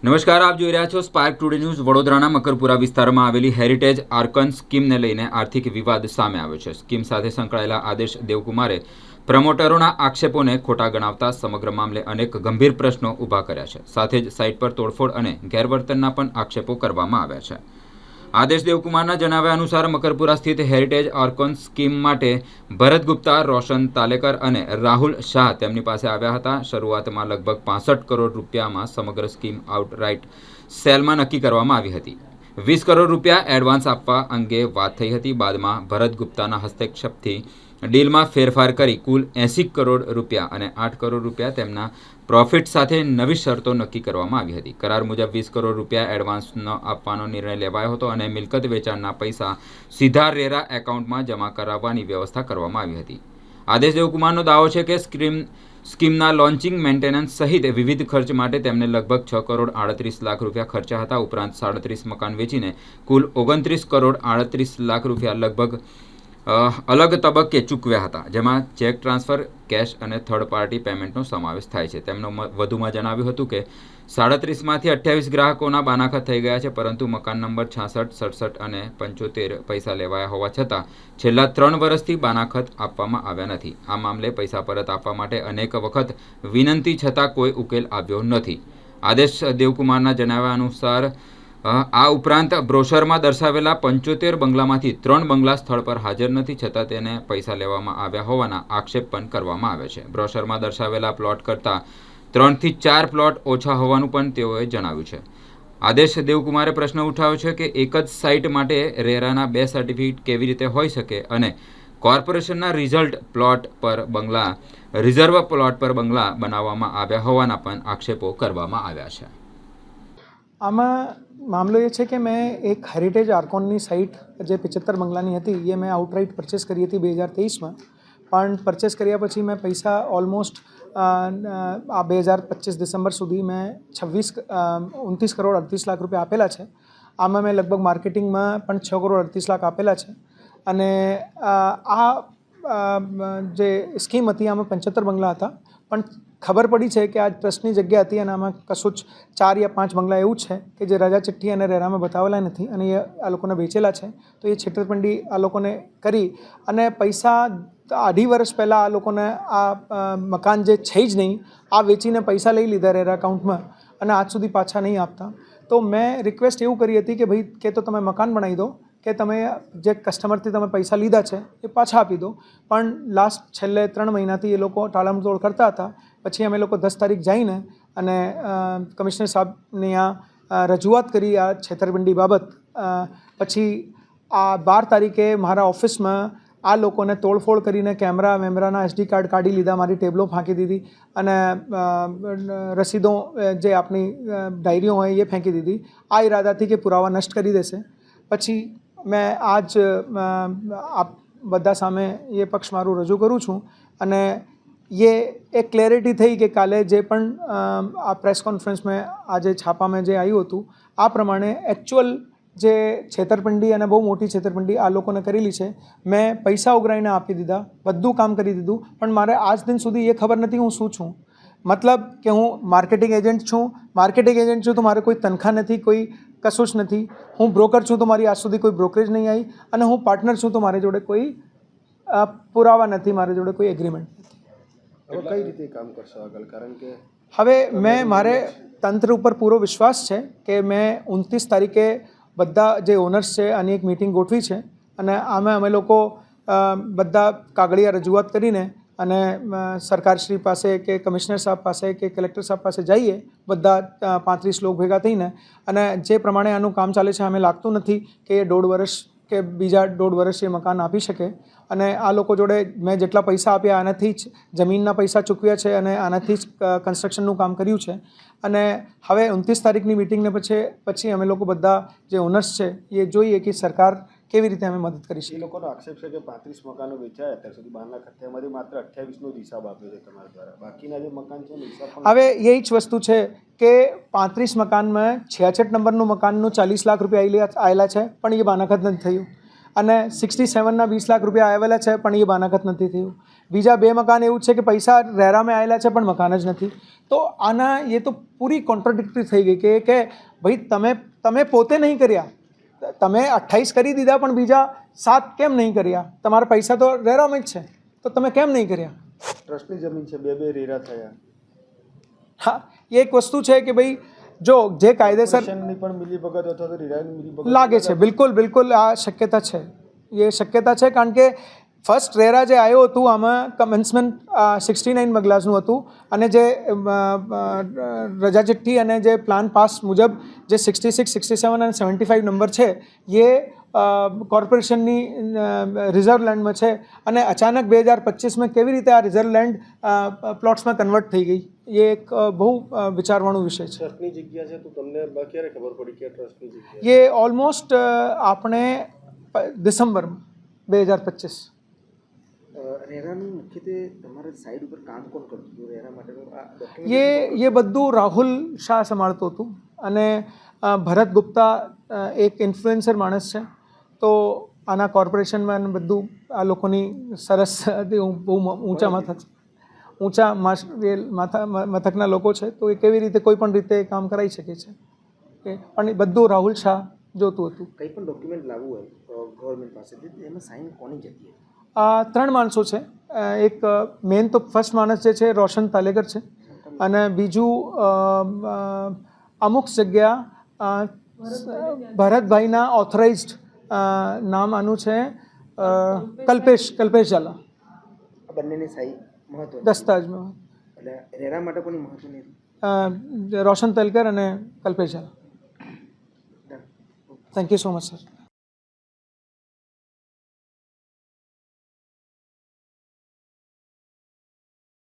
નમસ્કાર, આપ જોઈ રહ્યા છો સ્પાર્ક ટુડે ન્યૂઝ। વડોદરાના મકરપુરા વિસ્તારમાં આવેલી હેરિટેજ આર્કન સ્કીમને લઈને આર્થિક વિવાદ સામે આવ્યો છે। સ્કીમ સાથે સંકળાયેલા આદેશ દેવકુમારે પ્રમોટરોના આક્ષેપોને ખોટા ગણાવતા સમગ્ર મામલે અનેક ગંભીર પ્રશ્નો ઊભા કર્યા છે। સાથે જ સાઇટ પર તોડફોડ અને ગેરવર્તનના પણ આક્ષેપો કરવામાં આવ્યા છે। આદેશ દેવકુમારના જણાવ્યા અનુસાર મકરપુરા સ્થિત હેરિટેજ આર્કોન સ્કીમ માટે ભરત ગુપ્તા, રોશન તાલેકર અને રાહુલ શાહ તેમની પાસે આવ્યા હતા। શરૂઆતમાં લગભગ 65 કરોડ રૂપિયામાં સમગ્ર સ્કીમ આઉટરાઇટ સેલમાં નક્કી કરવામાં આવી હતી। 20 કરોડ રૂપિયા એડવાન્સ આપવા અંગે વાત થઈ હતી। બાદમાં ભરત ગુપ્તાના હસ્તક્ષેપથી ડીલમાં ફેરફાર કરી કુલ 80 કરોડ રૂપિયા અને 8 કરોડ રૂપિયા તેમના પ્રોફિટ સાથે નવી શરતો નક્કી કરવામાં આવી હતી। કરાર મુજબ 20 કરોડ રૂપિયા એડવાન્સ ન આપવાનો નિર્ણય લેવાયો હતો અને મિલકત વેચાણના પૈસા સીધા રેરા એકાઉન્ટમાં જમા કરાવવાની વ્યવસ્થા કરવામાં આવી હતી। આદેશ દેવકુમારનો દાવો છે કે સ્કીમના લોન્ચિંગ, મેન્ટેનન્સ સહિત વિવિધ ખર્ચ માટે તેમને લગભગ 6 કરોડ 38 લાખ રૂપિયા ખર્ચ્યા હતા। ઉપરાંત 37 મકાન વેચીને કુલ 29 કરોડ 38 લાખ રૂપિયા લગભગ અલગ તબક્કે ચૂકવ્યા હતા, જેમાં ચેક ટ્રાન્સફર, કેશ અને થર્ડ પાર્ટી પેમેન્ટનો સમાવેશ થાય છે। તેમણે વધુમાં જણાવ્યું હતું કે 37માંથી 28 ગ્રાહકોના બાનાખત થઈ ગયા છે, પરંતુ મકાન નંબર 66, 67 અને 75 પૈસા લેવાયા હોવા છતાં છેલ્લા 3 વર્ષથી બાનાખત આપવામાં આવ્યા નથી। આ મામલે પૈસા પરત આપવા માટે અનેક વખત વિનંતી છતાં કોઈ ઉકેલ આવ્યો નથી। આદેશ દેવકુમારના જણાવ્યા અનુસાર આ ઉપરાંત બ્રોશરમાં દર્શાવેલા 75 બંગલામાંથી 3 બંગલા સ્થળ પર હાજર નથી, છતાં તેને પૈસા લેવામાં આવ્યા હોવાના આક્ષેપ પણ કરવામાં આવે છે। બ્રોશરમાં દર્શાવેલા પ્લોટ કરતાં 3 થી 4 પ્લોટ ઓછા હોવાનું પણ તેઓએ જણાવ્યું છે। આદેશ દેવકુમારે પ્રશ્ન ઉઠાવ્યો છે કે એક જ સાઇટ માટે રેરાના 2 સર્ટિફિકેટ કેવી રીતે હોઈ શકે અને કોર્પોરેશનના રિઝર્વ પ્લોટ પર બંગલા બનાવવામાં આવ્યા હોવાના પણ આક્ષેપો કરવામાં આવ્યા છે। આમાં મામલો એ છે કે મેં એક હેરિટેજ આર્કોનની સાઇટ જે 75 બંગલાની હતી એ મેં આઉટરાઇટ પરચેસ કરી હતી 2023માં, પણ પરચેસ કર્યા પછી મેં પૈસા ઓલમોસ્ટ આ 2025 ડિસેમ્બર સુધી મેં 29 કરોડ 38 લાખ રૂપિયા આપેલા છે। આમાં મેં લગભગ માર્કેટિંગમાં પણ 6 કરોડ 38 લાખ આપેલા છે અને આ જે સ્કીમ હતી આમાં 75 બંગલા હતા, પણ ખબર પડી છે કે આ ટ્રસ્ટની જગ્યા હતી અને આમાં કશું જ 4 યા 5 બંગલા એવું છે કે જે રજા ચિઠ્ઠી અને રેરામાં બતાવેલા નથી અને એ આ લોકોને વેચેલા છે। તો એ છેતરપિંડી આ લોકોને કરી અને પૈસા 2.5 વર્ષ પહેલાં આ લોકોને આ મકાન જે છે જ નહીં આ વેચીને પૈસા લઈ લીધા રેરા એકાઉન્ટમાં અને આજ સુધી પાછા નહીં આપતા। તો મેં રિક્વેસ્ટ એવું કરી હતી કે ભાઈ કે તો તમે મકાન બનાવી દો, કે તમે જે કસ્ટમરથી તમે પૈસા લીધા છે એ પાછા આપી દો, પણ છેલ્લે 3 મહિનાથી એ લોકો ટાળમટોળ કરતા હતા। પછી અમે લોકો 10 તારીખ જઈને અને કમિશનર સાહેબને ત્યાં રજૂઆત કરી આ છેતરપિંડી બાબત। પછી આ 12 તારીખે મારા ઓફિસમાં આ લોકોને તોડફોડ કરીને કેમેરાના SD કાર્ડ કાઢી લીધા, મારી ટેબલો ફાંકી દીધી અને રસીદો જે આપણી ડાયરીઓ હોય એ ફેંકી દીધી, આ ઈરાદાથી કે પુરાવા નષ્ટ કરી દેશે। પછી મેં આજ આપ બધા સામે એ પક્ષ મારું રજૂ કરું છું અને એ એક ક્લેરિટી થઈ કે કાલે જે પણ આ પ્રેસ કોન્ફરન્સમાં આજે છાપામાં જે આવ્યું હતું આ પ્રમાણે એકચ્યુઅલ જે છેતરપિંડી અને બહુ મોટી છેતરપિંડી આ લોકોને કરેલી છે। મેં પૈસા ઉઘરાઈને આપી દીધા, બધું કામ કરી દીધું, પણ મારે આજ દિન સુધી એ ખબર નથી હું શું છું। મતલબ કે હું માર્કેટિંગ એજન્ટ છું, તો મારે કોઈ તનખા નથી, કોઈ કશું જ નથી। હું બ્રોકર છું તો મારી આજ સુધી કોઈ બ્રોકરેજ નહીં આવી અને હું પાર્ટનર છું તો મારી જોડે કોઈ પુરાવા નથી, મારી જોડે કોઈ એગ્રીમેન્ટ નથી। કઈ રીતે કામ કરશો આગળ? કારણ કે હવે મારે તંત્ર ઉપર પૂરો વિશ્વાસ છે કે મેં 29 તારીખે બધા જે ઓનર્સ છે આની એક મીટિંગ ગોઠવી છે અને આમાં અમે લોકો બધા કાગળિયા રજૂઆત કરીને અને સરકારશ્રી પાસે કે કમિશનર સાહેબ પાસે કે કલેક્ટર સાહેબ પાસે જઈએ, બધા 35 લોકો ભેગા થઈને, અને જે પ્રમાણે આનું કામ ચાલે છે અમે લાગતું નથી કે 1.5 વર્ષ કે બીજા 1.5 વર્ષ એ મકાન આપી શકે। અને આ લોકો જોડે મેં જેટલા પૈસા આપ્યા આનાથી જ જમીનના પૈસા ચૂકવ્યા છે અને આનાથી જ કન્સ્ટ્રક્શનનું કામ કર્યું છે। અને હવે 29 તારીખની મિટિંગને પછી અમે લોકો બધા જે ઓનર્સ છે એ જોઈએ કે સરકાર કેવી રીતે અમે મદદ કરી શકીએ। એ લોકોનો આક્ષેપ છે કે 35 મકાનો વેચાયા અત્યાર સુધી 12 લાખ, તેમાંથી માત્ર 28નો જ હિસાબ આપ્યો છે તમારા દ્વારા, બાકીના જે મકાન છે એનો હિસાબ પણ હવે એ જ વસ્તુ છે કે 35 મકાનમાં 66 નંબરનું મકાનનું 40 લાખ રૂપિયા આવેલા છે, પણ એ બાનાખત નથી થયું। અને 67ના 20 લાખ રૂપિયા આવેલા છે પણ એ બાનાખત નથી થયું. બીજા 2 મકાન એવું છે કે પૈસા રેરામાં આવેલા છે પણ મકાન જ નથી. તો આના એ તો પૂરી કોન્ટ્રાડિક્ટરી થઈ ગઈ કે ભાઈ તમે પોતે નહીં કર્યા, તમે 28 કરી દીધા પણ બીજા 7 કેમ નહીં કર્યા? તમારા પૈસા તો રેરામાં જ છે તો તમે કેમ નહીં કર્યા? ટ્રસ્ટની જમીન છે, બે રેરા થયા. હા, એ એક વસ્તુ છે કે ભાઈ જો જે કાયદેસર ની પણ મિલીભગત અથવા તો રેરાની મિલીભગત લાગે છે, બિલકુલ આ શક્યતા છે. એ શક્યતા છે કારણ કે ફર્સ્ટ રેરા જે આવ્યો હતું આમાં કમેન્સમેન્ટ 69 બગલાસનું હતું અને જે રજા ચિઠ્ઠી અને જે પ્લાન પાસ મુજબ જે 66, 67 અને 75 નંબર છે એ કોર્પોરેશનની રિઝર્વ લેન્ડમાં છે અને અચાનક 2025માં કેવી રીતે આ રિઝર્વ લેન્ડ પ્લોટ્સમાં કન્વર્ટ થઈ ગઈ એ એક બહુ વિચારવાનો વિષય છે. ટ્રસ્ટની જગ્યા છે તો તમને ક્યારે ખબર પડી કે ટ્રસ્ટની જગ્યા? એ ઓલમોસ્ટ આપણે ડિસેમ્બરમાં 2025. રેરાનું મુખ્યત્વે તમારા સાઈડ ઉપર કામ કોણ કરતું હતું? રેરા માટેનું ये બધું રાહુલ શાહ સંભાળતો હતું અને ભરત ગુપ્તા એક ઇન્ફ્લુએન્સર માણસ છે. તો આના કોર્પોરેશનમાં બધું આ લોકોની સરસ બહુ ઊંચા મથકના લોકો છે તો એ કેવી રીતે કોઈ પણ રીતે કામ કરાવી શકે છે પણ એ બધું રાહુલ શાહ જોતું હતું. કંઈ પણ ડોક્યુમેન્ટ લાવવું હોય ગવર્મેન્ટ પાસેથી એમાં સાઇન કોની જતી હતી? 3 માણસો છે. એક મેન તો ફર્સ્ટ માણસ જે છે રોશન તાલેકર છે અને બીજું અમુક જગ્યા ભરતભાઈના ઓથોરાઇઝડ નામ આનું છે કલ્પેશ ઝાલા. આ બંનેની સાઈ મહત્વ દસ્તાવેજમાં એટલે રેરા માટે કોની મહત્વની હતી? રોશન તાલેકર અને Kalpesh Jhala. Thank you so much sir.